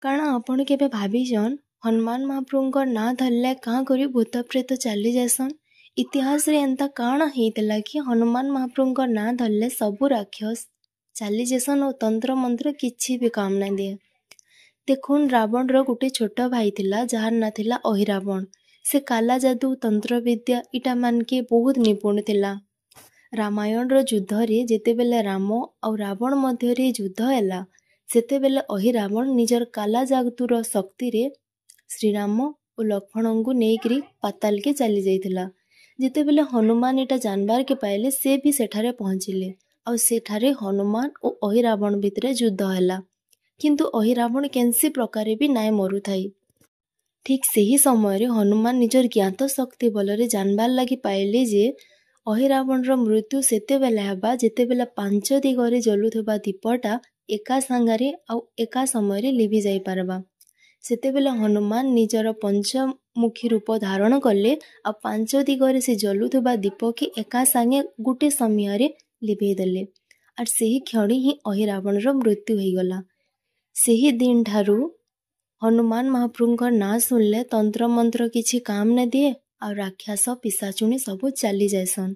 କାଣା ଆପଣ କେବେ ଭାବିଛନ୍ ହनुମାନ ମହାପ୍ରଭୁଙ୍କର ନାଁ ଧରଲେ କାଁ କରି ଭୂତ ପ୍ରେତ ଚାଲି ଯାଏସନ୍। ଇତିହାସରେ ଏନ୍ତା କାଣା ହେଇଥିଲା କି ହନୁମାନ ମହାପ୍ରଭୁଙ୍କର ନାଁ ଧରଲେ ସବୁ ରାକ୍ଷସ ଚାଲି ଯାଏସନ୍ ଓ ତନ୍ତ୍ର ମନ୍ତ୍ର କିଛି ବି କାମ ନାଇଁ ଦିଏ। ଦେଖୁନ୍ ରାବଣର ଗୋଟେ ଛୋଟ ଭାଇ ଥିଲା ଯାହାର ନାଁ ଥିଲା ଅହିରାବଣ। ସେ କାଲା ଯାଦୁ ତନ୍ତ୍ର ବିଦ୍ୟା ଇଟା ମାନକେ ବହୁତ ନିପୁଣ ଥିଲା। ରାମାୟଣର ଯୁଦ୍ଧରେ ଯେତେବେଲେ ରାମ ଆଉ ରାବଣ ମଧ୍ୟରେ ଯୁଦ୍ଧ ହେଲା ସେତେବେଲେ ଅହିରାବଣ ନିଜର କାଲା ଯାଦୁର ଶକ୍ତିରେ ଶ୍ରୀରାମ ଓ ଲକ୍ଷ୍ମଣଙ୍କୁ ନେଇକରି ପାତାଲକେ ଚାଲି ଯାଇଥିଲା। ଯେତେବେଲେ ହନୁମାନ ଏଟା ଜାନବାରକେ ପାଇଲେ ସେ ବି ସେଠାରେ ପହଞ୍ଚିଲେ ଆଉ ସେଠାରେ ହନୁମାନ ଓ ଅହିରାବଣ ଭିତରେ ଯୁଦ୍ଧ ହେଲା। କିନ୍ତୁ ଅହିରାବଣ କେନ୍ସି ପ୍ରକାରେ ବି ନାଇଁ ମରୁଥାଇ। ଠିକ୍ ସେହି ସମୟରେ ହନୁମାନ ନିଜର ଜ୍ଞାତ ଶକ୍ତି ବଳରେ ଜାନବାର ଲାଗି ପାଇଲେ ଯେ ଅହିରାବଣର ମୃତ୍ୟୁ ସେତେବେଲେ ହେବା ଯେତେବେଲେ 5 ଦିଗରେ ଜଲୁଥିବା ଦୀପଟା ଏକା ସାଙ୍ଗରେ ଆଉ ଏକା ସମୟରେ ଲିଭି ଯାଇପାରବା। ସେତେବେଲେ ହନୁମାନ ନିଜର ପଞ୍ଚମୁଖୀ ରୂପ ଧାରଣ କଲେ ଆଉ 5 ଦିଗରେ ସେ ଜଲୁଥିବା ଦୀପକେ ଏକା ସାଙ୍ଗେ ଗୋଟେ ସମୟରେ ଲିଭେଇ ଦେଲେ। ଆର୍ ସେହି କ୍ଷଣି ହିଁ ଅହିରାବଣର ମୃତ୍ୟୁ ହେଇଗଲା। ସେହି ଦିନ ଠାରୁ ହନୁମାନ ମହାପ୍ରଭୁଙ୍କର ନାଁ ଶୁଣିଲେ ତନ୍ତ୍ର ମନ୍ତ୍ର କିଛି କାମ ନାଇଁ ଦିଏ ଆଉ ରାକ୍ଷସ ପିଶାଚୁଣୀ ସବୁ ଚାଲି ଯାଏସନ୍।